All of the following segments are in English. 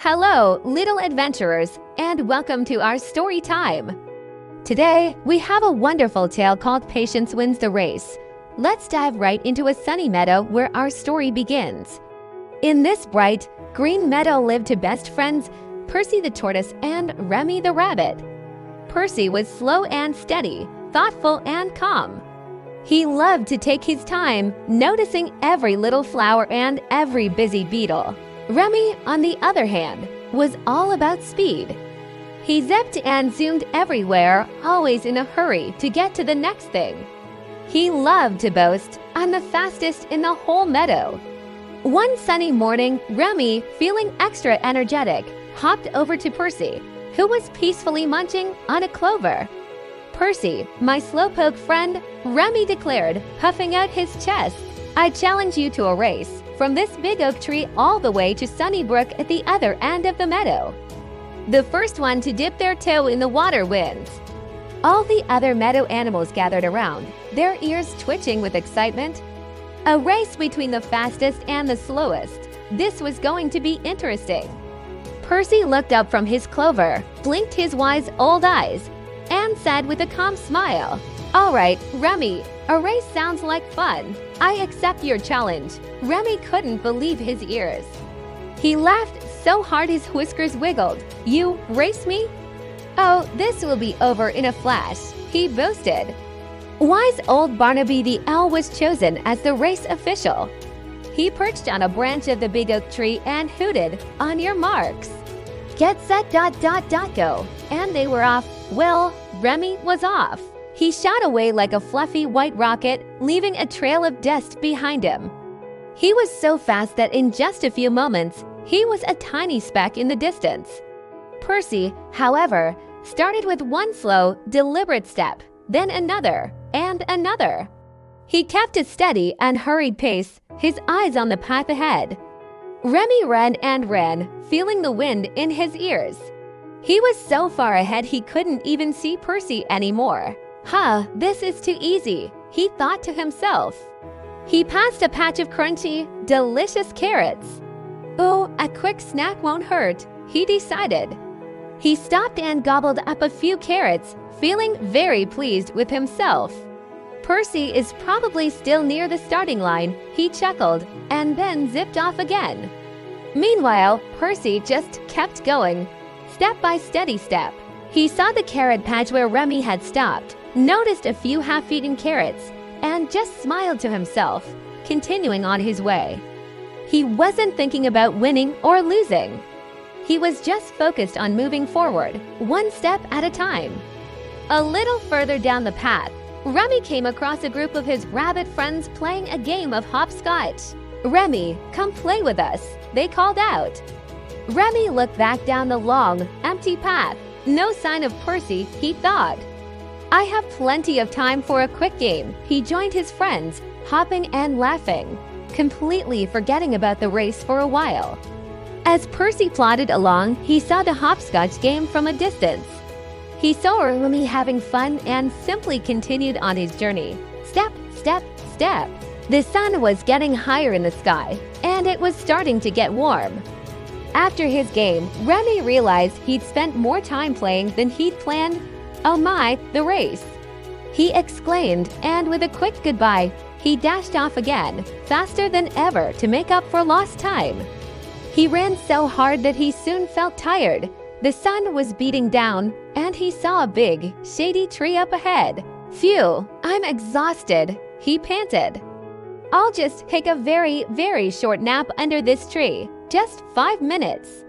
Hello, little adventurers, and welcome to our story time. Today, we have a wonderful tale called Patience Wins the Race. Let's dive right into a sunny meadow where our story begins. In this bright, green meadow lived two best friends, Percy the tortoise and Remy the rabbit. Percy was slow and steady, thoughtful and calm. He loved to take his time, noticing every little flower and every busy beetle. Remy, on the other hand, was all about speed. He zipped and zoomed everywhere, always in a hurry to get to the next thing. He loved to boast, "I'm the fastest in the whole meadow." One sunny morning, Remy, feeling extra energetic, hopped over to Percy, who was peacefully munching on a clover. "Percy, my slowpoke friend," Remy declared, puffing out his chest, "I challenge you to a race, from this big oak tree all the way to Sunnybrook at the other end of the meadow. The first one to dip their toe in the water wins." All the other meadow animals gathered around, their ears twitching with excitement. A race between the fastest and the slowest. This was going to be interesting. Percy looked up from his clover, blinked his wise old eyes, and said with a calm smile, "All right, Remy, a race sounds like fun. I accept your challenge." Remy couldn't believe his ears. He laughed so hard his whiskers wiggled. "You race me? Oh, this will be over in a flash," he boasted. Wise old Barnaby the owl was chosen as the race official. He perched on a branch of the big oak tree and hooted, "On your marks. Get set, go." And they were off. Well, Remy was off. He shot away like a fluffy white rocket, leaving a trail of dust behind him. He was so fast that in just a few moments, he was a tiny speck in the distance. Percy, however, started with one slow, deliberate step, then another, and another. He kept a steady and hurried pace, his eyes on the path ahead. Remy ran and ran, feeling the wind in his ears. He was so far ahead he couldn't even see Percy anymore. This is too easy," he thought to himself. He passed a patch of crunchy, delicious carrots. "Oh, a quick snack won't hurt," he decided. He stopped and gobbled up a few carrots, feeling very pleased with himself. "Percy is probably still near the starting line," he chuckled, and then zipped off again. Meanwhile, Percy just kept going, step by steady step. He saw the carrot patch where Remy had stopped, noticed a few half-eaten carrots, and just smiled to himself, continuing on his way. He wasn't thinking about winning or losing. He was just focused on moving forward, one step at a time. A little further down the path, Remy came across a group of his rabbit friends playing a game of hopscotch. "Remy, come play with us," they called out. Remy looked back down the long, empty path. No sign of Percy, he thought. "I have plenty of time for a quick game." He joined his friends, hopping and laughing, completely forgetting about the race for a while. As Percy plodded along, he saw the hopscotch game from a distance. He saw Remy having fun and simply continued on his journey. Step, step, step. The sun was getting higher in the sky, and it was starting to get warm. After his game, Remy realized he'd spent more time playing than he'd planned. "Oh my, the race!" he exclaimed, and with a quick goodbye, he dashed off again, faster than ever to make up for lost time. He ran so hard that he soon felt tired. The sun was beating down, and he saw a big, shady tree up ahead. "Phew, I'm exhausted," he panted. "I'll just take a very, very short nap under this tree. Just 5 minutes."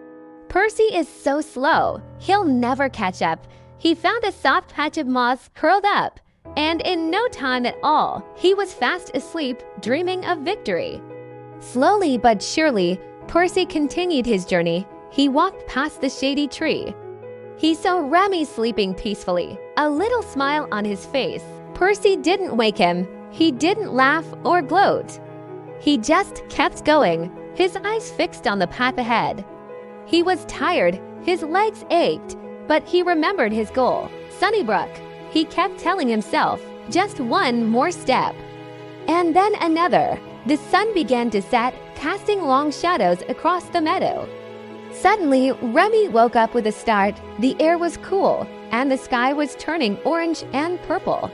Percy is so slow, he'll never catch up. He found a soft patch of moss, curled up, and in no time at all, he was fast asleep, dreaming of victory. Slowly but surely, Percy continued his journey. He walked past the shady tree. He saw Remy sleeping peacefully, a little smile on his face. Percy didn't wake him. He didn't laugh or gloat. He just kept going, his eyes fixed on the path ahead. He was tired, his legs ached, but he remembered his goal, Sunnybrook. He kept telling himself, just one more step. And then another. The sun began to set, casting long shadows across the meadow. Suddenly, Remy woke up with a start. The air was cool, and the sky was turning orange and purple.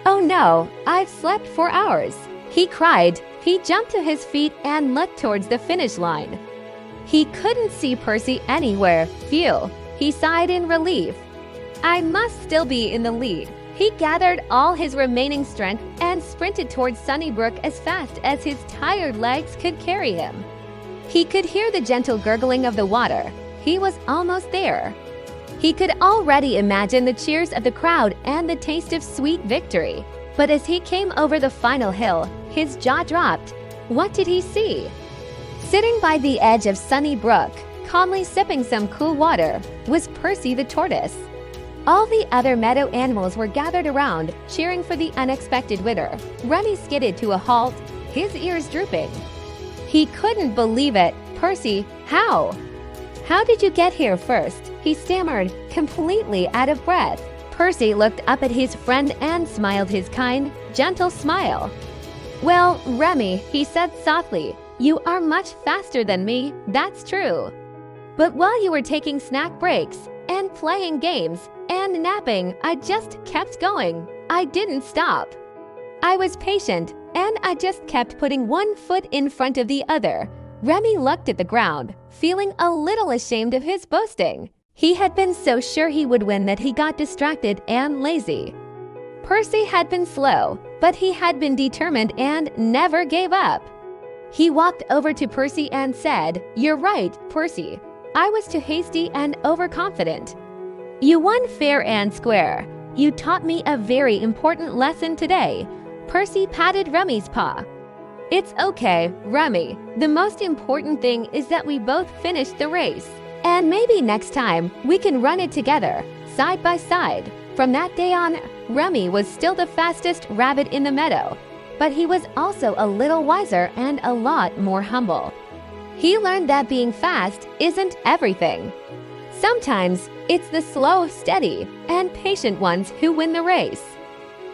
"Oh no, I've slept for hours," he cried. He jumped to his feet and looked towards the finish line. He couldn't see Percy anywhere. Phew, he sighed in relief. "I must still be in the lead." He gathered all his remaining strength and sprinted towards Sunnybrook as fast as his tired legs could carry him. He could hear the gentle gurgling of the water. He was almost there. He could already imagine the cheers of the crowd and the taste of sweet victory. But as he came over the final hill, his jaw dropped. What did he see? Sitting by the edge of Sunnybrook, calmly sipping some cool water, was Percy the tortoise. All the other meadow animals were gathered around, cheering for the unexpected winner. Remy skidded to a halt, his ears drooping. He couldn't believe it. "Percy, how? How did you get here first?" he stammered, completely out of breath. Percy looked up at his friend and smiled his kind, gentle smile. "Well, Remy," he said softly, "you are much faster than me, that's true. But while you were taking snack breaks and playing games and napping, I just kept going. I didn't stop. I was patient, and I just kept putting one foot in front of the other." Remy looked at the ground, feeling a little ashamed of his boasting. He had been so sure he would win that he got distracted and lazy. Percy had been slow, but he had been determined and never gave up. He walked over to Percy and said, "You're right, Percy. I was too hasty and overconfident. You won fair and square. You taught me a very important lesson today." Percy patted Remy's paw. "It's okay, Remy. The most important thing is that we both finished the race. And maybe next time we can run it together, side by side." From that day on, Remy was still the fastest rabbit in the meadow, but he was also a little wiser and a lot more humble. He learned that being fast isn't everything. Sometimes it's the slow, steady, and patient ones who win the race.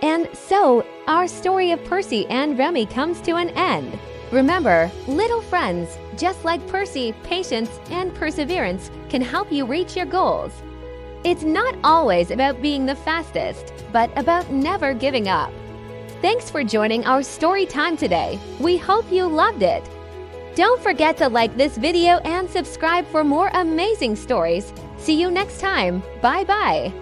And so, our story of Percy and Remy comes to an end. Remember, little friends, just like Percy, patience and perseverance can help you reach your goals. It's not always about being the fastest, but about never giving up. Thanks for joining our story time today. We hope you loved it. Don't forget to like this video and subscribe for more amazing stories. See you next time. Bye-bye.